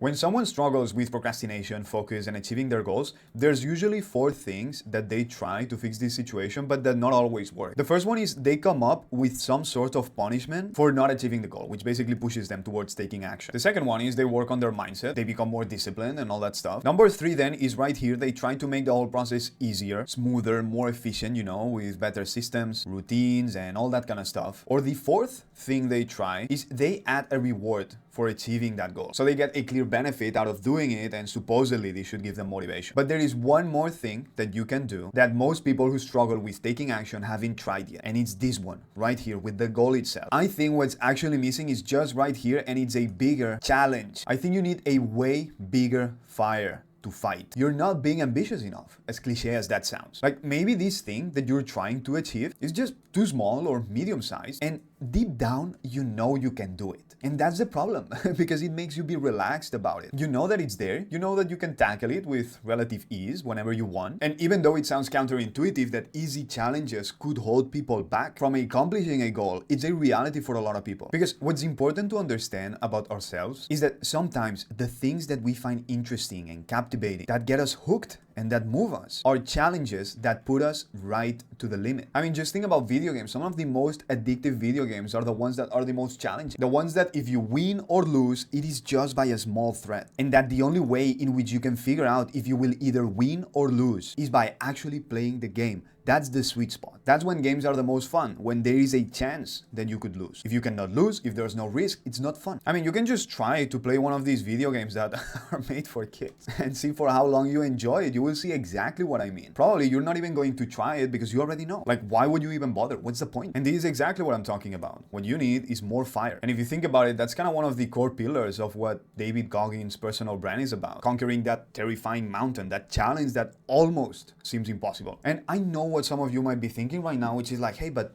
When someone struggles with procrastination, focus, and achieving their goals, there's usually 4 things that they try to fix this situation, but that not always work. The first one is they come up with some sort of punishment for not achieving the goal, which basically pushes them towards taking action. The second one is they work on their mindset, they become more disciplined and all that stuff. Number 3 then is right here, they try to make the whole process easier, smoother, more efficient, with better systems, routines, and all that kind of stuff. Or the fourth thing they try is they add a reward for achieving that goal. So they get a clear benefit out of doing it, and supposedly this should give them motivation. But there is one more thing that you can do that most people who struggle with taking action haven't tried yet, and it's this one right here with the goal itself. I think what's actually missing is just right here, and it's a bigger challenge. I think you need a way bigger fire to fight. You're not being ambitious enough, as cliche as that sounds. Like maybe this thing that you're trying to achieve is just too small or medium sized, and deep down you know you can do it. And that's the problem because it makes you be relaxed about it. You know that it's there, you know that you can tackle it with relative ease whenever you want. And even though it sounds counterintuitive that easy challenges could hold people back from accomplishing a goal, it's a reality for a lot of people. Because what's important to understand about ourselves is that sometimes the things that we find interesting and captivating, that get us hooked and that move us, are challenges that put us right to the limit. I mean, just think about video games. Some of the most addictive video games are the ones that are the most challenging. The ones that if you win or lose, it is just by a small thread. And that the only way in which you can figure out if you will either win or lose is by actually playing the game. That's the sweet spot. That's when games are the most fun, when there is a chance that you could lose. If you cannot lose, if there's no risk, it's not fun. I mean, you can just try to play one of these video games that are made for kids and see for how long you enjoy it. You will see exactly what I mean. Probably you're not even going to try it because you already know. Like, why would you even bother? What's the point? And this is exactly what I'm talking about. What you need is more fire. And if you think about it, that's kind of one of the core pillars of what David Goggins' personal brand is about. Conquering that terrifying mountain, that challenge that almost seems impossible. And I know what some of you might be thinking right now, which is like, hey, but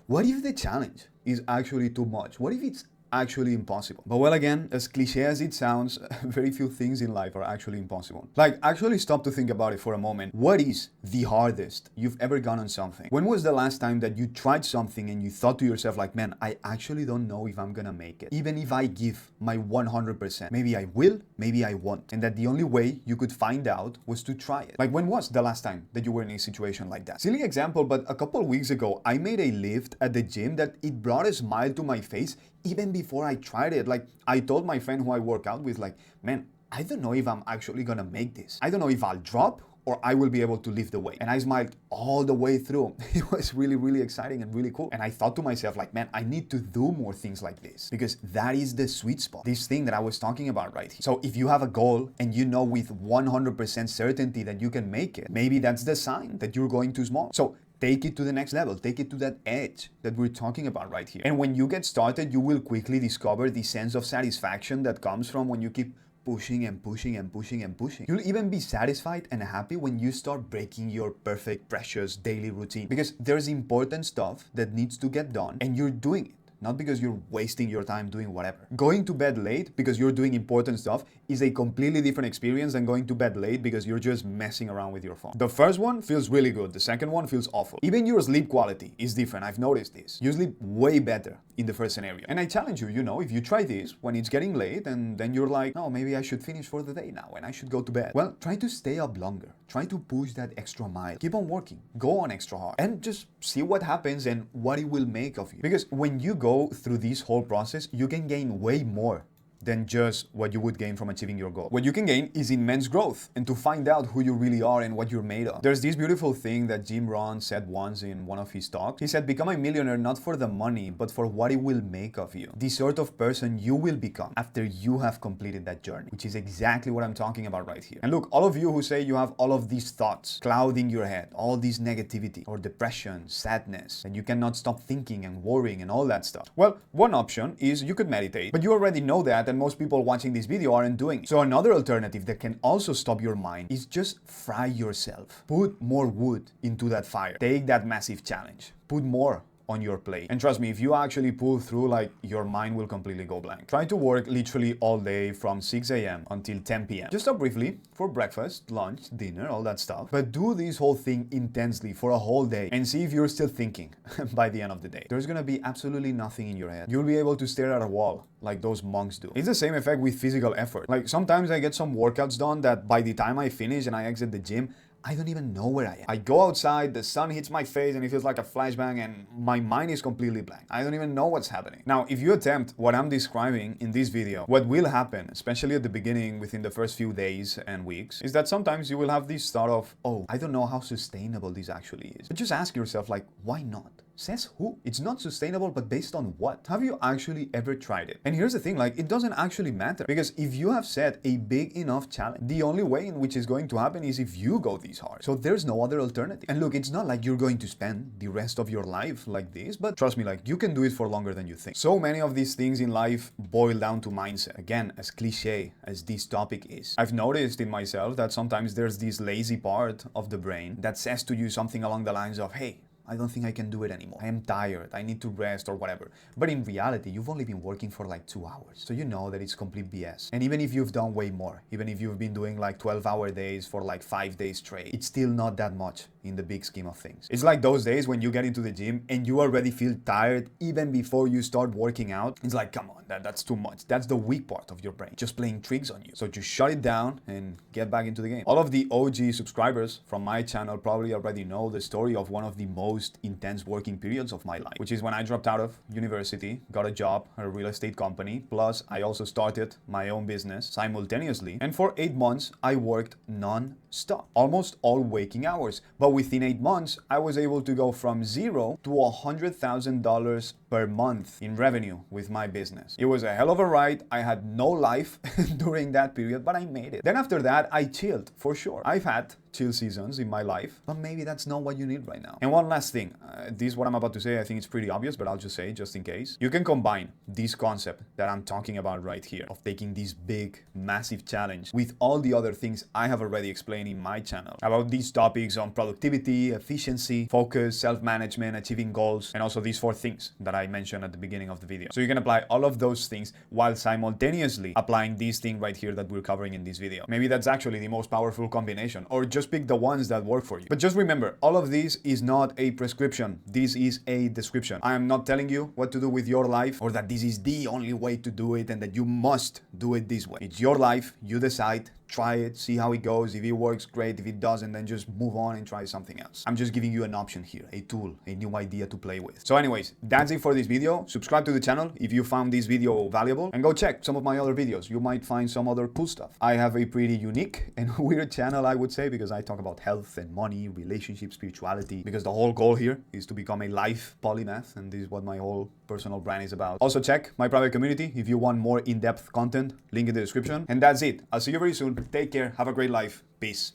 what if the challenge is actually too much? What if it's actually impossible? But well, again, as cliche as it sounds, very few things in life are actually impossible. Like, actually stop to think about it for a moment. What is the hardest you've ever gone on something? When was the last time that you tried something and you thought to yourself like, man, I actually don't know if I'm gonna make it. Even if I give my 100%, maybe I will, maybe I won't. And that the only way you could find out was to try it. Like, when was the last time that you were in a situation like that? Silly example, but a couple weeks ago, I made a lift at the gym that it brought a smile to my face even before I tried it. Like, I told my friend who I work out with, like, man, I don't know if I'm actually gonna make this. I don't know if I'll drop or I will be able to lift the weight. And I smiled all the way through. It was really, really exciting and really cool. And I thought to myself, like, man, I need to do more things like this because that is the sweet spot. This thing that I was talking about right here. So if you have a goal and you know with 100% certainty that you can make it, maybe that's the sign that you're going too small. So take it to the next level. Take it to that edge that we're talking about right here. And when you get started, you will quickly discover the sense of satisfaction that comes from when you keep pushing and pushing and pushing and pushing. You'll even be satisfied and happy when you start breaking your perfect, precious daily routine. Because there's important stuff that needs to get done and you're doing it. Not because you're wasting your time doing whatever. Going to bed late because you're doing important stuff is a completely different experience than going to bed late because you're just messing around with your phone. The first one feels really good. The second one feels awful. Even your sleep quality is different. I've noticed this. You sleep way better in the first scenario. And I challenge you, if you try this when it's getting late and then you're like, no, maybe I should finish for the day now and I should go to bed. Well, try to stay up longer. Try to push that extra mile. Keep on working. Go on extra hard. And just see what happens and what it will make of you. Because when you go through this whole process, you can gain way more than just what you would gain from achieving your goal. What you can gain is immense growth and to find out who you really are and what you're made of. There's this beautiful thing that Jim Rohn said once in one of his talks. He said, become a millionaire not for the money, but for what it will make of you. The sort of person you will become after you have completed that journey, which is exactly what I'm talking about right here. And look, all of you who say you have all of these thoughts clouding your head, all this negativity or depression, sadness, and you cannot stop thinking and worrying and all that stuff. Well, one option is you could meditate, but you already know that and most people watching this video aren't doing it. So another alternative that can also stop your mind is just fry yourself. Put more wood into that fire. Take that massive challenge. Put more on your plate. And trust me, if you actually pull through, like, your mind will completely go blank. Try to work literally all day from 6 a.m. until 10 p.m. Just stop briefly for breakfast, lunch, dinner, all that stuff. But do this whole thing intensely for a whole day and see if you're still thinking by the end of the day. There's gonna be absolutely nothing in your head. You'll be able to stare at a wall like those monks do. It's the same effect with physical effort. Like, sometimes I get some workouts done that by the time I finish and I exit the gym, I don't even know where I am. I go outside, the sun hits my face and it feels like a flashbang and my mind is completely blank. I don't even know what's happening. Now, if you attempt what I'm describing in this video, what will happen, especially at the beginning within the first few days and weeks, is that sometimes you will have this thought of, oh, I don't know how sustainable this actually is. But just ask yourself, like, why not? Says who? It's not sustainable, but based on what? Have you actually ever tried it? And here's the thing, like, it doesn't actually matter, because if you have set a big enough challenge, the only way in which it's going to happen is if you go this hard. So there's no other alternative. And look, it's not like you're going to spend the rest of your life like this, but trust me, like, you can do it for longer than you think. So many of these things in life boil down to mindset. Again, as cliche as this topic is, I've noticed in myself that sometimes there's this lazy part of the brain that says to you something along the lines of, hey, I don't think I can do it anymore. I am tired. I need to rest or whatever. But in reality, you've only been working for like 2 hours. So you know that it's complete BS. And even if you've done way more, even if you've been doing like 12-hour days for like 5 days straight, it's still not that much in the big scheme of things. It's like those days when you get into the gym and you already feel tired even before you start working out. It's like, come on, that's too much. That's the weak part of your brain, just playing tricks on you. So just shut it down and get back into the game. All of the OG subscribers from my channel probably already know the story of one of the most intense working periods of my life, which is when I dropped out of university, got a job at a real estate company, plus I also started my own business simultaneously. And for 8 months, I worked non-stop, almost all waking hours. But within 8 months, I was able to go from $0 to $100,000 per month in revenue with my business. It was a hell of a ride. I had no life during that period, but I made it. Then after that, I chilled for sure. I've had chill seasons in my life, but maybe that's not what you need right now. And one last thing, this is what I'm about to say, I think it's pretty obvious, but I'll just say it just in case. You can combine this concept that I'm talking about right here of taking this big, massive challenge with all the other things I have already explained in my channel about these topics on productivity, efficiency, focus, self-management, achieving goals, and also these 4 things that I mentioned at the beginning of the video. So you can apply all of those things while simultaneously applying this thing right here that we're covering in this video. Maybe that's actually the most powerful combination, or just pick the ones that work for you. But just remember, all of this is not a prescription. This is a description. I am not telling you what to do with your life or that this is the only way to do it and that you must do it this way. It's your life. You decide. Try it, see how it goes. If it works, great. If it doesn't, then just move on and try something else. I'm just giving you an option here, a tool, a new idea to play with. So anyways, that's it for this video. Subscribe to the channel if you found this video valuable, and go check some of my other videos. You might find some other cool stuff. I have a pretty unique and weird channel, I would say, because I talk about health and money, relationships, spirituality, because the whole goal here is to become a life polymath, and this is what my whole personal brand is about. Also check my private community if you want more in-depth content, link in the description. And that's it. I'll see you very soon. Take care. Have a great life. Peace.